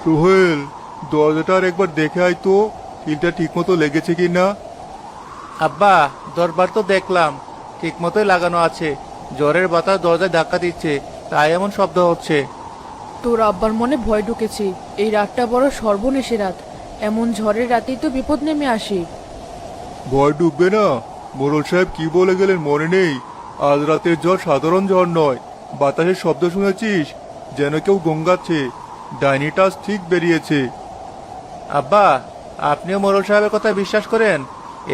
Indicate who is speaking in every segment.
Speaker 1: সোহেল, দরজাটা আর একবার দেখে আয় তো, কিলটা ঠিক মতো লেগেছে কিনা।
Speaker 2: আব্বা, দরবার তো দেখলাম ঠিক মতোই লাগানো আছে। জ্বরের বাতাস দরজায় ধাক্কা দিচ্ছে, তাই এমন শব্দ হচ্ছে।
Speaker 3: তোর আব্বার মনে ভয় ঢুকেছে। এই রাতটা বড় সর্বনেশে রাত। এমন ঝড়ের রাতেই তো বিপদ নেমে আসে।
Speaker 1: ভয় ডুববে না? মোড়ল সাহেব কি বলে গেলেন মনে নেই? আজ রাতের ঝড় সাধারণ ঝড় নয়। বাতাসের শব্দ শুনেছিস? যেন কেউ গঙ্গাচ্ছে। ডাইনিটা আজ ঠিক বেরিয়েছে।
Speaker 2: আব্বা, আপনিও মোরল সাহেবের কথা বিশ্বাস করেন?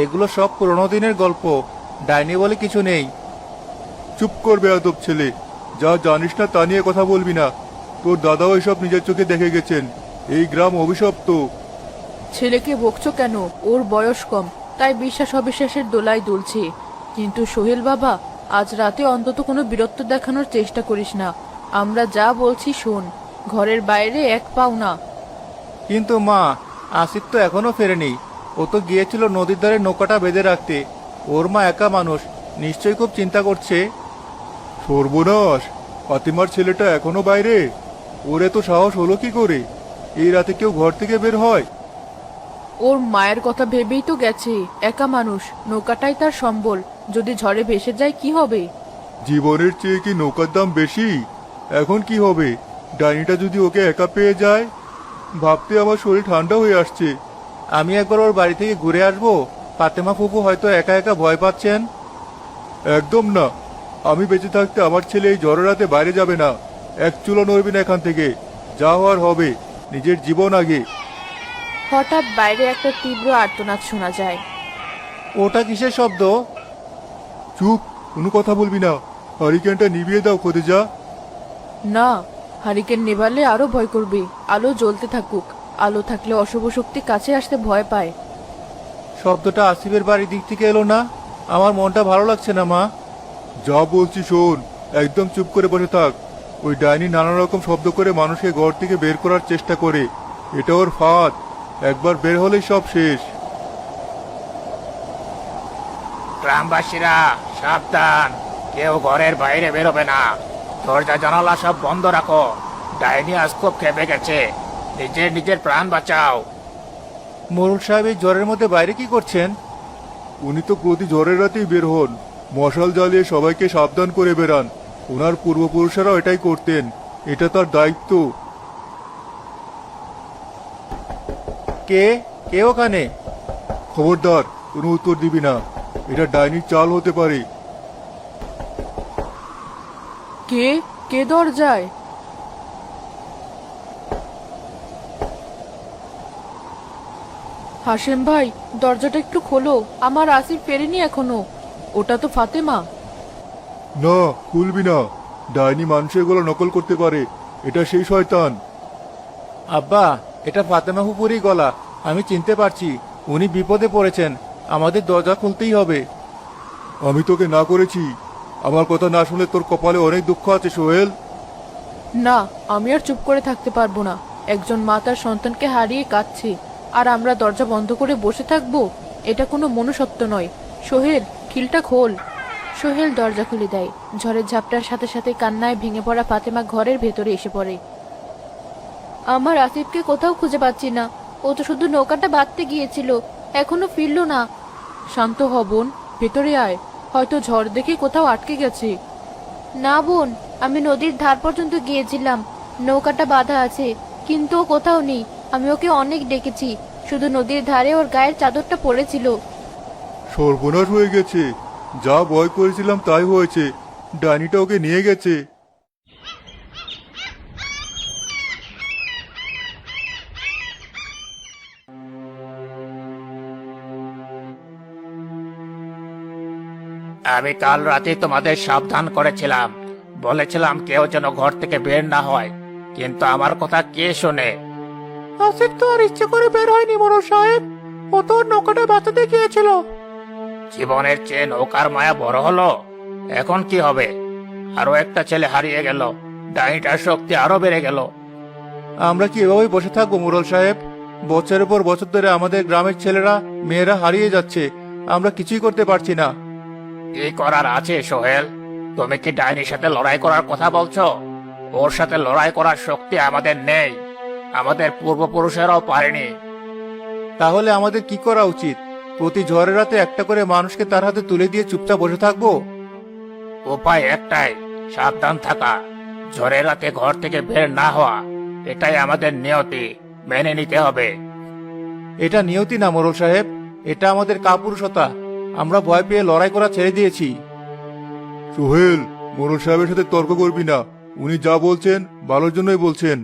Speaker 2: এগুলো সব পুরোনো দিনের গল্প, ডাইনি বলে কিছু নেই।
Speaker 1: চুপ কর বেয়াদব ছেলে, যা জানিস না তা নিয়ে কথা বলবি না। তোর দাদাও এসব নিজের চোখে দেখে গেছেন। এই গ্রাম অভিশপ্ত।
Speaker 3: ছেলেকে বকছো কেন? ওর বয়স কম, তাই বিশ্বাস অবিশ্বাসের দোলায় দুলছে। কিন্তু সোহেল বাবা, আজ রাতে অন্তত কোনো বীরত্ব দেখানোর চেষ্টা করিস না। আমরা যা বলছি শোন, ঘরের বাইরে এক পাও না।
Speaker 2: কিন্তু মা, আসিফ তো এখনো ফেরেনি। ও তো গিয়েছিল নদীর ধারে নৌকাটা বেঁধে রাখতে। ওর মা একা মানুষ, নিশ্চয়ই খুব চিন্তা করছে।
Speaker 1: সর্বনাশ! ফাতিমার ছেলেটা এখনো বাইরে? ওর এত সাহস হলো কি করে? এই রাতে কেউ ঘর থেকে বের হয়?
Speaker 3: ওর মায়ের কথা ভেবেই তো গেছে। একা মানুষ, নৌকাটাই তার সম্বল। যদি ঝড়ে ভেসে যায় কি হবে?
Speaker 1: জীবনের চেয়ে কি নৌকার দাম বেশি? এখন কি হবে? ডাইনিটা যদি ওকে একা পেয়ে যায়? ভাবতে আমার শরীর ঠান্ডা হয়ে আসছে।
Speaker 2: আমি একবার ওর বাড়ি থেকে ঘুরে আসবো। ফাতেমা ফুপু হয়তো একা একা ভয় পাচ্ছেন।
Speaker 1: একদম না। আমি বেঁচে থাকতে আমার ছেলে এই ঝড়ের রাতে বাইরে যাবে না। এক চুলো নড়বি না এখান থেকে। যা হওয়ার হবে। নিজের জীবন আগে।
Speaker 3: হঠাৎ বাইরে একটা তীব্র আর্তনাদ শোনা যায়।
Speaker 2: ওটা কিসের শব্দ?
Speaker 1: চুপ, কোনো কথা বলবি না। হারিকেনটা নিভিয়ে দাও খোদেজা।
Speaker 3: না, হারিকেন নেভালে আরো ভয় করবে। আলো জ্বলতে থাকুক। আলো থাকলে অশুভ শক্তি কাছে আসতে ভয় পায়।
Speaker 2: শব্দটা আসিফের বাড়ির দিক থেকে এলো না? আমার মনটা ভালো লাগছে না মা।
Speaker 1: যা বলছি শোন, একদম চুপ করে বসে থাক। ওই ডাইনি নানা রকম শব্দ করে মানুষকে ঘর থেকে বের করার চেষ্টা করে। এটা ওর ফাঁদ। একবার বের হলেই সব শেষ।
Speaker 4: গ্রামবাসীরা সাবধান, কেউ ঘরের বাইরে বেরোবে না। দরজা জানালা সব বন্ধ রাখো। ডাইনি আজ খুব খেপে গেছে। নিজের নিজের প্রাণ বাঁচাও।
Speaker 2: মোরল সাহেব এই জ্বরের মধ্যে বাইরে কি করছেন?
Speaker 1: উনি তো প্রতি ঝড়ের রাতেই বের হন। মশাল জ্বালিয়ে সবাইকে সাবধান করে বেরান। ওনার পূর্বপুরুষেরাও এটাই করতেন। এটা তার দায়িত্ব।
Speaker 2: কে কে ওখানে?
Speaker 1: খবরদার, কোনো উত্তর দিবি না। এটা ডাইনির চাল হতে পারে।
Speaker 3: কে কে দরজায়? হাসেম ভাই, দরজাটা একটু খোলো। আমার আসিফ ফেরেনি এখনো। ওটা তো ফাতেমা।
Speaker 1: না, খুলবি না। ডাইনি মানুষের গলা নকল করতে পারে। এটা সেই শয়তান।
Speaker 2: আব্বা, এটা ফাতেমা ফুপুরই গলা। আমি চিনতে পারছি। উনি বিপদে পড়েছেন। আমাদের দরজা খুলতেই হবে।
Speaker 1: আমি তোকে না করেছি? আমার কথা না শুনলে তোর কপালে অনেক দুঃখ আছে সোহেল।
Speaker 3: না, আমি আর চুপ করে থাকতে পারবো না। একজন মা তার সন্তানকে হারিয়ে কাঁদছে, আর আমরা দরজা বন্ধ করে বসে থাকবো? এটা কোনো মনুষ্যত্ব নয়। সোহেল, খিলটা খোল। সোহেল দরজা খুলে দেয়। ঝড়ের ঝাপটার সাথে সাথে কান্নায় ভেঙে পড়া ফাতেমা ঘরের ভেতরে এসে পড়ে। আমার আসিফকে কোথাও খুঁজে পাচ্ছি না। ও তো শুধু নৌকাটা বাঁধতে গিয়েছিল, এখনো ফিরলো না। শান্ত হ বোন, ভেতরে আয়। হয়তো ঝড় দেখে কোথাও আটকে গেছে। না বোন, আমি নদীর ধার পর্যন্ত গিয়েছিলাম। নৌকাটা বাঁধা আছে, কিন্তু ও কোথাও নেই। আমি ওকে অনেক ডেকেছি, শুধু নদীর ধারে ওর গায়ের চাদরটা পড়েছিল।
Speaker 1: সর্বনাশ হয়ে গেছে। যা ভয় করেছিলাম তাই হয়েছে। ডাইনিটা ওকে নিয়ে গেছে।
Speaker 4: আমি কাল রাতে তোমাদের সাবধান করেছিলাম। বলেছিলাম কেউ যেন ঘর থেকে বের না হয়, কিন্তু আমার কথা কে শোনে?
Speaker 2: আসিফ তো আর ইচ্ছে করে বের হয়নি মোরল সাহেব। ও তো ওর নৌকাটা বাঁচাতে গিয়েছিল।
Speaker 4: জীবনের চেয়ে নৌকার মায়া বড় হলো। এখন কি হবে? আরো একটা ছেলে হারিয়ে গেল। ডাইনিটার শক্তি আরো বেড়ে গেল।
Speaker 2: আমরা কি এভাবেই বসে থাকবো মোরল সাহেব? বছরের পর বছর ধরে আমাদের গ্রামের ছেলেরা মেয়েরা হারিয়ে যাচ্ছে। আমরা কিছুই করতে পারছি না।
Speaker 4: কি করার আছে সোহেল? তুমি কি ডাইনির সাথে লড়াই করার কথা বলছো? ওর সাথে লড়াই করার শক্তি আমাদের নেই। আমাদের পূর্বপুরুষেরাও পারেনি।
Speaker 2: তাহলে আমাদের কি করা উচিত? প্রতি ঝড়ের রাতে একটা করে মানুষকে তার হাতে তুলে দিয়ে চুপচাপ বসে থাকবো?
Speaker 4: উপায় একটাই, সাবধান থাকা, ঝড়ের রাতে ঘর থেকে বের না হওয়া। এটাই আমাদের নিয়তি, মেনে নিতে হবে।
Speaker 2: এটা নিয়তি না মোড়ল সাহেব, এটা আমাদের কাপুরুষতা। আমরা ভয় পেয়ে লড়াই করা ছেড়ে দিয়েছি।
Speaker 1: সোহেল, মোড়ল সাহেবের সাথে তর্ক করবি না। উনি যা বলছেন ভালোর জন্যই বলছেন।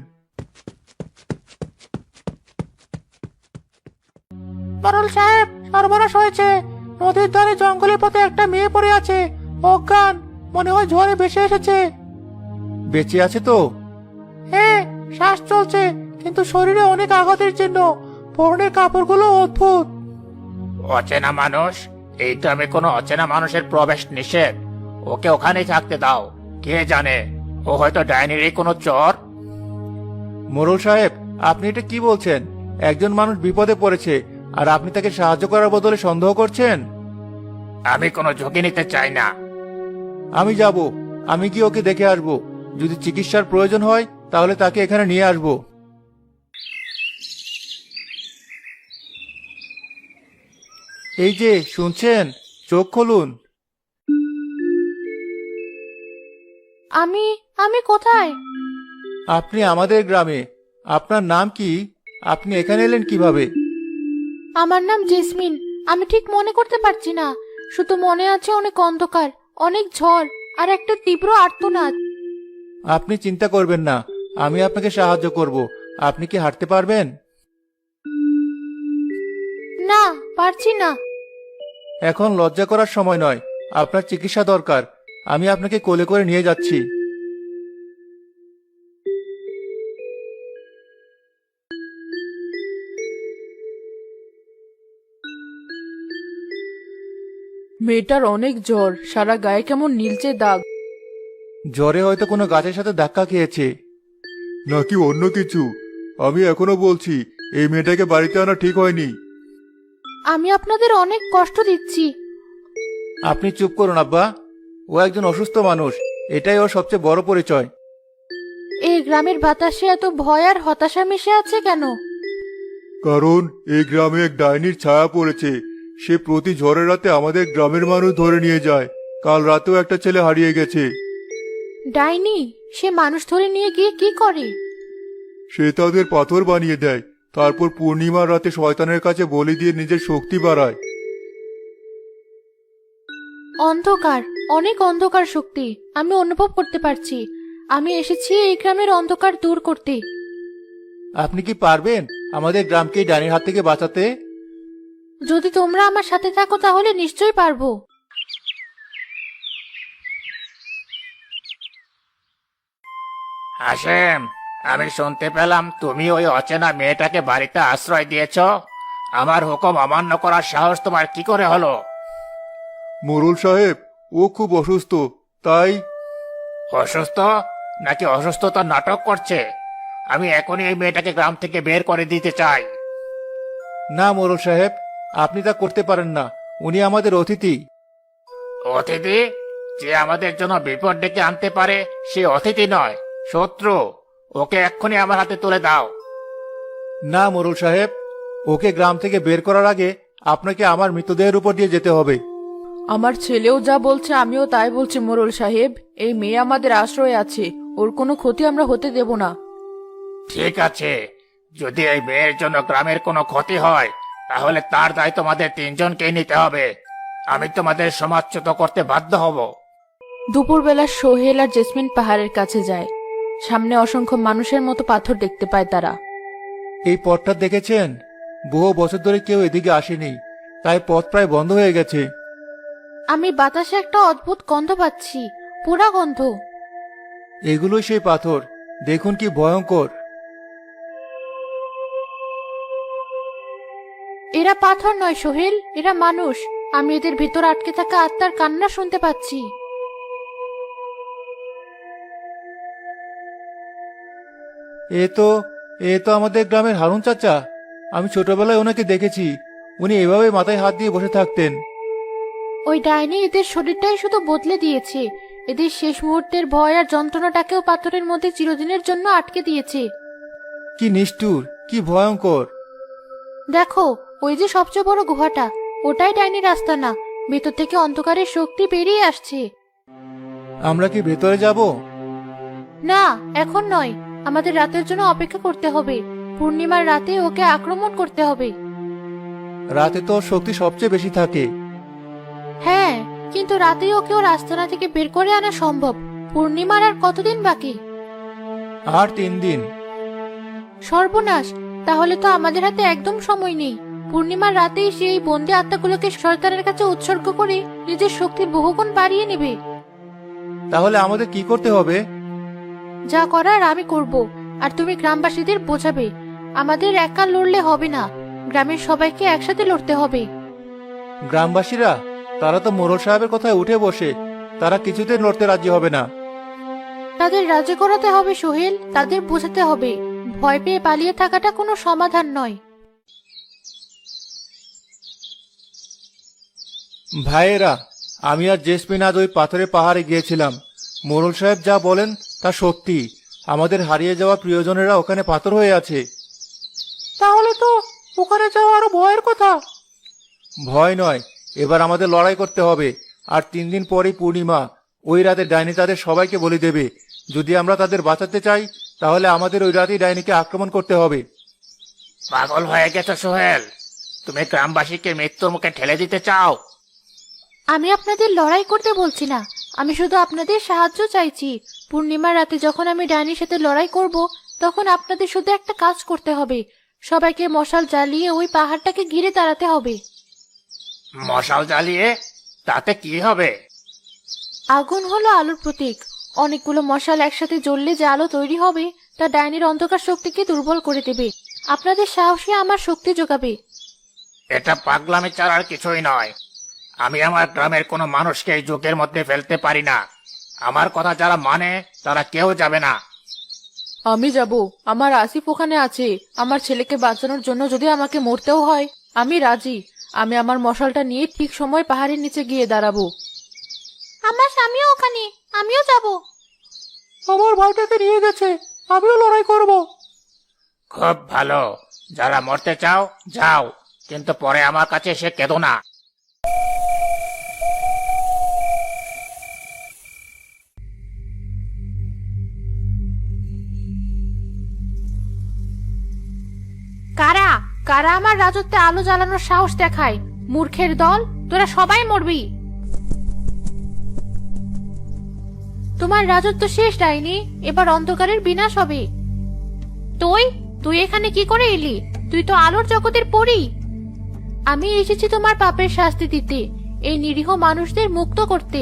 Speaker 2: মোড়ল সাহেব, সর্বনাশ হয়েছে। নদীর ধারে জঙ্গলের পথে একটা মেয়ে পড়ে আছে, অজ্ঞান। মনে হয় ঝড়ে ভেসে এসেছে। বেঁচে আছে তো? হ্যাঁ, শ্বাস চলছে, কিন্তু শরীরে অনেক আঘাতের চিহ্ন। পরনের কাপড়গুলো অদ্ভুত।
Speaker 4: অচেনা মানুষ? এই গ্রামে কোনো অচেনা মানুষের প্রবেশ নিষেধ। ওকে ওখানেই থাকতে দাও। কে জানে, ও হয়তো ডাইনিরই কোনো চর।
Speaker 2: মোড়ল সাহেব, আপনি এটা কি বলছেন? একজন মানুষ বিপদে পড়েছে, আর আপনি তাকে সাহায্য করার বদলে সন্দেহ করছেন?
Speaker 4: আমি কোনো ঝুঁকি নিতে চাই না।
Speaker 2: আমি যাব। আমি কি ওকে দেখে আসব? যদি চিকিৎসার প্রয়োজন হয় তাহলে তাকে এখানে নিয়ে আসব। এই যে শুনছেন, চোখ খুলুন।
Speaker 3: আমি কোথায়?
Speaker 2: আপনি আমাদের গ্রামে। আপনার নাম কি? আপনি এখানে এলেন কিভাবে?
Speaker 3: আমার নাম জেসমিন। আমি ঠিক মনে করতে পারছি না, শুধু মনে আছে অনেক অন্ধকার, অনেক ঝড়, আর একটা তীব্র আর্তনাদ।
Speaker 2: আপনি চিন্তা করবেন না, আমি আপনাকে সাহায্য করব। আপনি কি হাঁটতে পারবেন?
Speaker 3: না, পারছি না।
Speaker 2: এখন লজ্জা করার সময় নয়, আপনার চিকিৎসা দরকার। আমি আপনাকে কোলে করে নিয়ে যাচ্ছি।
Speaker 3: মেয়েটার অনেক জ্বর, সারা গায়ে কেমন নীলচে দাগ।
Speaker 2: জ্বরে হয়তো কোনো গাছের সাথে ধাক্কা খেয়েছে।
Speaker 1: নাকি অন্য কিছু? আমি এখনো বলছি, এই মেয়েটাকে বাড়িতে আনা ঠিক হয়নি।
Speaker 3: আমি আপনাদের অনেক কষ্ট দিচ্ছি।
Speaker 2: আপনি চুপ করুন আব্বা। ও একজন অসুস্থ মানুষ, এটাই ওর সবচেয়ে বড় পরিচয়।
Speaker 3: এই গ্রামের বাতাসে এত ভয় আর হতাশা মিশে আছে কেন?
Speaker 1: কারণ এই গ্রামে এক ডাইনির ছায়া পড়েছে। সে প্রতি ঝড়ের রাতে আমাদের গ্রামের মানুষ ধরে নিয়ে যায়। কাল রাতেও একটা ছেলে হারিয়ে গেছে।
Speaker 3: ডাইনি? সে মানুষ ধরে নিয়ে গিয়ে কি করে?
Speaker 1: সে তাদের পাথর বানিয়ে দেয়, তারপর পূর্ণিমার রাতে শয়তানের কাছে বলি দিয়ে নিজের শক্তি বাড়ায়।
Speaker 3: অন্ধকার, অনেক অন্ধকার শক্তি আমি অনুভব করতে পারছি। আমি এসেছি এই গ্রামের অন্ধকার দূর করতে।
Speaker 2: আপনি কি পারবেন আমাদের গ্রামকে এই ডাইনির হাত থেকে বাঁচাতে?
Speaker 3: যদি তোমরা আমার সাথে থাকো তাহলে নিশ্চয়ই পারবো।
Speaker 4: হাসেম, আমি শুনতে পেলাম তুমি ওই অচেনা মেয়েটাকে বাড়িতে আশ্রয় দিয়েছ। আমার হুকুম অমান্য করার সাহস তোমার কি করে হলো?
Speaker 1: মোড়ল সাহেব, ও খুব অসুস্থ, তাই।
Speaker 4: অসুস্থ? নাকি অসুস্থতার নাটক করছে? আমি এখনই এই মেয়েটাকে গ্রাম থেকে বের করে দিতে চাই।
Speaker 2: না মোড়ল সাহেব, আপনি তা করতে পারেন না। উনি আমাদের অতিথি।
Speaker 4: অতিথি? যে আমাদের জন্য বিপদ ডেকে আনতে পারে সে অতিথি নয়, শত্রু। ওকে এক্ষুনি আমার হাতে তুলে দাও।
Speaker 2: না মোড়ল সাহেব, ওকে গ্রাম থেকে বের করার আগে আপনাকে আমার মৃতদেহের উপর দিয়ে যেতে হবে।
Speaker 3: আমার ছেলেও যা বলছে আমিও তাই বলছি মোড়ল সাহেব। এই মেয়ে আমাদের আশ্রয়ে আছে, ওর কোনো ক্ষতি আমরা হতে দেব না।
Speaker 4: ঠিক আছে, যদি এই মেয়ের জন্য গ্রামের কোনো ক্ষতি হয় তাহলে তার দায় তোমাদের তিনজনকেই নিতে হবে। আমি তোমাদের সমাজচ্যুত করতে বাধ্য হব।
Speaker 3: দুপুরবেলা সোহেল আর জেসমিন পাহাড়ের কাছে যায়। সামনে অসংখ্য মানুষের মতো পাথর দেখতে পায় তারা।
Speaker 2: এই পথটা দেখেছেন? বহু বছর ধরে কেউ এদিকে আসেনি, তাই পথ প্রায় বন্ধ হয়ে গেছে।
Speaker 3: আমি বাতাসে একটা অদ্ভুত গন্ধ পাচ্ছি, পোড়া গন্ধ।
Speaker 2: এগুলোই সেই পাথর, দেখুন কি ভয়ঙ্কর।
Speaker 3: এরা পাথর নয় সোহেল, এরা মানুষ। আমি এদের ভিতর আটকে থাকা আত্মার কান্না শুনতে পাচ্ছি।
Speaker 2: এ তো আমাদের গ্রামের হারুন চাচা। আমি ছোটবেলায় ওনাকে দেখেছি। উনি এভাবে মাথায় হাত দিয়ে বসে থাকতেন।
Speaker 3: ওই ডাইনি এদের শরীরটাই শুধু বদলে দিয়েছে। এদের শেষ মুহূর্তের ভয় আর যন্ত্রণাটাকেও পাথরের মধ্যে চিরদিনের জন্য আটকে দিয়েছে।
Speaker 2: কি নিষ্ঠুর, কি ভয়ঙ্কর!
Speaker 3: দেখো, ওই যে সবচেয়ে বড় গুহাটা, ওটাই ডাইনির রাস্তা না, ভেতর থেকে অন্ধকারের শক্তি বেরিয়ে আসছে।
Speaker 2: আমরা কি ভেতরে যাব?
Speaker 3: না, এখন নয়, আমাদের রাতের জন্য অপেক্ষা করতে হবে। পূর্ণিমার রাতে ওকে আক্রমণ করতে হবে।
Speaker 2: রাতে তো ওর শক্তি সবচেয়ে বেশি থাকে।
Speaker 3: হ্যাঁ, কিন্তু রাতেই ওকে ওর আস্তানা থেকে বের করে আনা সম্ভব। পূর্ণিমার আর কতদিন বাকি?
Speaker 2: আর 3 দিন।
Speaker 3: সর্বনাশ, তাহলে তো আমাদের হাতে একদম সময় নেই। পূর্ণিমার রাতেই সেই বন্দি আত্মাগুলোকে শয়তানের কাছে উৎসর্গ করে নিজের শক্তি বহুগুণ বাড়িয়ে নেবে।
Speaker 2: তাহলে আমাদের কি করতে হবে?
Speaker 3: যা করার আমি করব, আর তুমি গ্রামবাসীদের বোঝাবে আমাদের একা লড়লে হবে না, গ্রামের সবাইকে একসাথে লড়তে হবে।
Speaker 2: গ্রামবাসীরা? তারা তো মোড়ল সাহেবের কথায় উঠে বসে, তারা কিছুতেই লড়তে রাজি হবে না।
Speaker 3: তাদের রাজি করাতে হবে সোহেল, তাদের বোঝাতে হবে ভয় পেয়ে পালিয়ে থাকাটা কোনো সমাধান নয়।
Speaker 2: ভাইয়েরা, আমি আর জেসমিন আজ ওই পাথরের পাহাড়ে গিয়েছিলাম। মোড়ল সাহেব যা বলেন তা সত্যি, আমাদের হারিয়ে যাওয়া প্রিয়জনেরা ওখানে পাথর হয়ে আছে।
Speaker 1: তাহলে তো ওখানে যাওয়া আরো ভয়ের কথা।
Speaker 2: ভয় নয়, এবার আমাদের লড়াই করতে হবে। আর 3 দিন পরেই পূর্ণিমা, ওই রাতে ডাইনি তাদের সবাইকে বলে দেবে। যদি আমরা তাদের বাঁচাতে চাই, তাহলে আমাদের ওই রাতেই ডাইনিকে আক্রমণ করতে হবে।
Speaker 4: পাগল হয়ে গেছো সোহেল, তুমি গ্রামবাসীকে মৃত্যুর মুখে ঠেলে দিতে চাও?
Speaker 3: আমি আপনাদের লড়াই করতে বলছি না, আমি শুধু আপনাদের সাহায্য চাইছি। পূর্ণিমার রাতে যখন আমি ডাইনির সাথে লড়াই করব, তখন আপনাদের শুধু একটা কাজ করতে হবে। সবাইকে মশাল জ্বালিয়ে ওই পাহাড়টাকে ঘিরে দাঁড়াতে হবে।
Speaker 4: মশাল জ্বালিয়ে তাতে কি হবে?
Speaker 3: আগুন হলো আলোর প্রতীক। অনেকগুলো মশাল একসাথে জ্বললে যে আলো তৈরি হবে, তা ডাইনির অন্ধকার শক্তিকে দুর্বল করে দেবে। আপনাদের সাহসে আমার শক্তি যোগাবে।
Speaker 4: এটা পাগলামি ছাড়ার কিছুই নয়। আমি আমার গ্রামের কোনো মানুষকে এই যুগের মধ্যে ফেলতে পারি না। আমার কথা যারা মানে তারা কেউ যাবে না।
Speaker 3: আমি যাব, আমার আসিফ ওখানে আছে। আমার ছেলেকে বাঁচানোর জন্য যদি আমাকে মরতেও হয়, আমি রাজি। আমি আমার মশালটা নিয়ে ঠিক সময় পাহাড়ের নিচে গিয়ে দাঁড়াবো। আমার স্বামীও ওখানে, আমিও যাব।
Speaker 1: আমার ভাইটাকে নিয়ে গেছে, আমিও লড়াই করব।
Speaker 4: খুব ভালো, যারা মরতে চাও যাও, কিন্তু পরে আমার কাছে এসে কেঁদো না।
Speaker 3: কারা কারা আমার রাজত্বে আলো জ্বালানোর সাহস দেখায়? মূর্খের দল, তোরা সবাই মরবি। তোমার রাজত্ব শেষ ডাইনি, এবার অন্ধকারের বিনাশ হবে। তুই তুই এখানে কি করে এলি? তুই তো আলোর জগতের পরী। আমি এসেছি তোমার পাপের শাস্তি দিতে, এই নিরীহ মানুষদের মুক্ত করতে।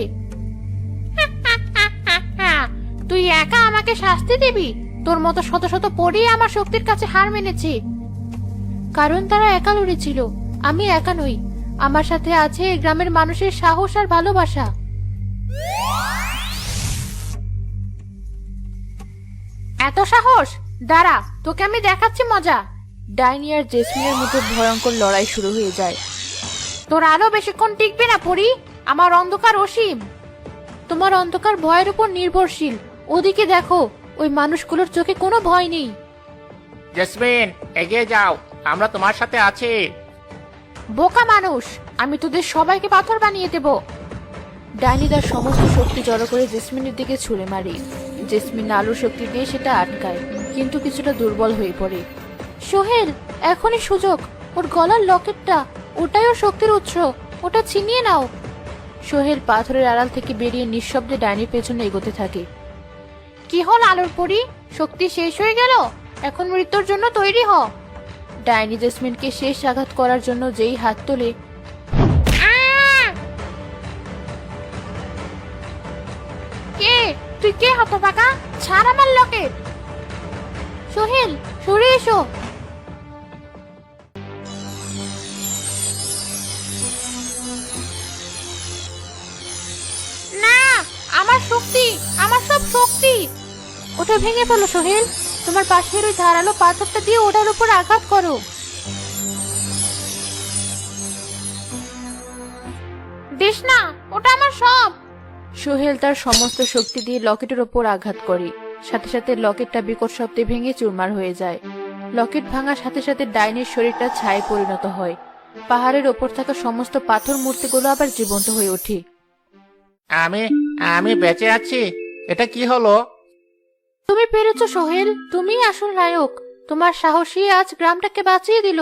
Speaker 3: তুই একা আমাকে শাস্তি দিবি? তোর মতো শত শত পরী আমার শক্তির কাছে হার মেনেছে। কারণ তারা একা লড়েছিল, আমি একা নই। আমার সাথে আছে এই গ্রামের মানুষের সাহস আর ভালোবাসা। এত সাহস? দাঁড়া, তোকে আমি দেখাচ্ছি মজা। ডাইনি আর জেসমিনের মধ্যে ভয়ঙ্কর লড়াই শুরু হয়ে যায়। তোর আলো বেশিক্ষণ টিকবে না পরি, আমার অন্ধকার অসীম। তোমার অন্ধকার ভয়ের উপর নির্ভরশীল। ওদিকে দেখো, ওই মানুষগুলোর চোখে কোনো ভয় নেই।
Speaker 4: জেসমিন, এগিয়ে যাও, আমরা তোমার সাথে আছি।
Speaker 3: বোকা মানুষ, আমি তোদের সবাইকে পাথর বানিয়ে দেব। ডাইনি তার সমস্ত শক্তি জড়ো করে জেসমিনের দিকে ছুঁড়ে মারে। জেসমিন আলোর শক্তি দিয়ে সেটা আটকায়, কিন্তু কিছুটা দুর্বল হয়ে পড়ে। সোহেল, এখনই সুযোগ। ওর গলার লকেটটা, ওটাই ওর শক্তির উৎস, ওটা ছিনিয়ে নাও। সোহেল পাথরের আড়াল থেকে বেরিয়ে নিঃশব্দে ডাইনির পেছনে এগোতে থাকে। কি হল আলোর পরি? শক্তি শেষ হয়ে গেল? এখন মৃত্যুর জন্য তৈরি হ। ডাইনি জেসমিনকে শেষ আঘাত করার জন্য যেই হাত তোলে, কে তুই? কে হতভাগা? ছাড় আমার লকেট। সোহেল, সরে এসো। না, আমার শক্তি, আমার সব শক্তি। ওটা ভেঙে ফেলো সোহেল। তোমার পাশের ওই ধারালো পাথরটা দিয়ে ওটার উপর আঘাত করো। দিস না, ওটা আমার সব। সোহেল তার সমস্ত শক্তি দিয়ে লকেটের উপর আঘাত করে। সাথে সাথে লকেটটা বিকট শব্দে ভেঙে চুরমার হয়ে যায়। লকেট ভাঙার সাথে সাথে ডাইনির শরীরটা ছায়ে পরিণত হয়। পাহাড়ের ওপর থাকা সমস্ত পাথর মূর্তিগুলো আবার জীবন্ত হয়ে ওঠে।
Speaker 4: আমি আমি বেঁচে আছি, এটা কি হলো?
Speaker 3: তুমি পেরেছো সোহেল, তুমিই আসল নায়ক। তোমার সাহসী আজ গ্রামটাকে বাঁচিয়ে দিল।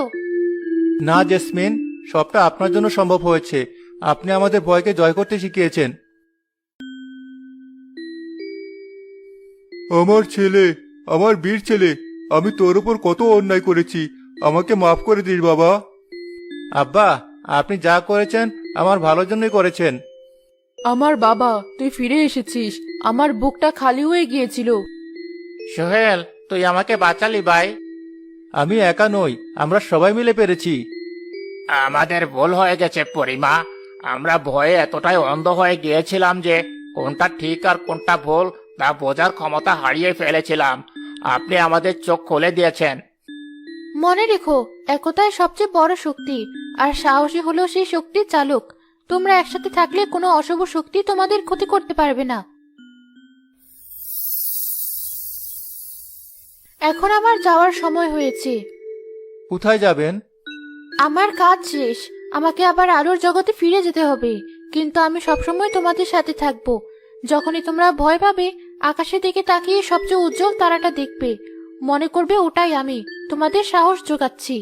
Speaker 1: না জেসমিন, সবটা আপনার জন্য সম্ভব হয়েছে। আপনি আমাদের ভয়কে জয় করতে শিখিয়েছেন। আমার ছেলে, আমার বীর ছেলে, আমি তোর উপর কত অন্যায় করেছি, আমাকে মাফ করে দিস বাবা। আব্বা, আপনি যা করেছেন আমার ভালোর জন্যই করেছেন।
Speaker 3: আমার বাবা, তুই ফিরে এসেছিস। আমার বুকটা খালি হয়ে গিয়েছিল।
Speaker 4: সোহেল, তুই আমাকে বাঁচালি ভাই।
Speaker 1: আমি একা নই, আমরা সবাই মিলে পেরেছি।
Speaker 4: আমাদের ভুল হয়ে গেছে পরিমা। আমরা ভয়ে এতটাই অন্ধ হয়ে গিয়েছিলাম যে কোনটা ঠিক আর কোনটা ভুল তা বোঝার ক্ষমতা হারিয়ে ফেলেছিলাম। আপনি আমাদের চোখ খুলে দিয়েছেন।
Speaker 3: মনে রেখো, একতাই সবচেয়ে বড় শক্তি, আর সাহসী হলো সেই শক্তির চালক। তোমরা একসাথে থাকলে কোনো অশুভ শক্তি তোমাদের ক্ষতি করতে পারবে না। এখন আমার যাওয়ার সময় হয়েছে।
Speaker 1: কোথায় যাবেন?
Speaker 3: আমার কাজ শেষ। আমাকে আবার আলোর জগতে ফিরে যেতে হবে, কিন্তু আমি সবসময় তোমাদের সাথে থাকবো। যখনই তোমরা ভয় পাবে, আকাশের দিকে তাকিয়ে সবচেয়ে উজ্জ্বল তারাটা দেখবে। মনে করবে ওটাই আমি তোমাদের সাহস যোগাচ্ছি।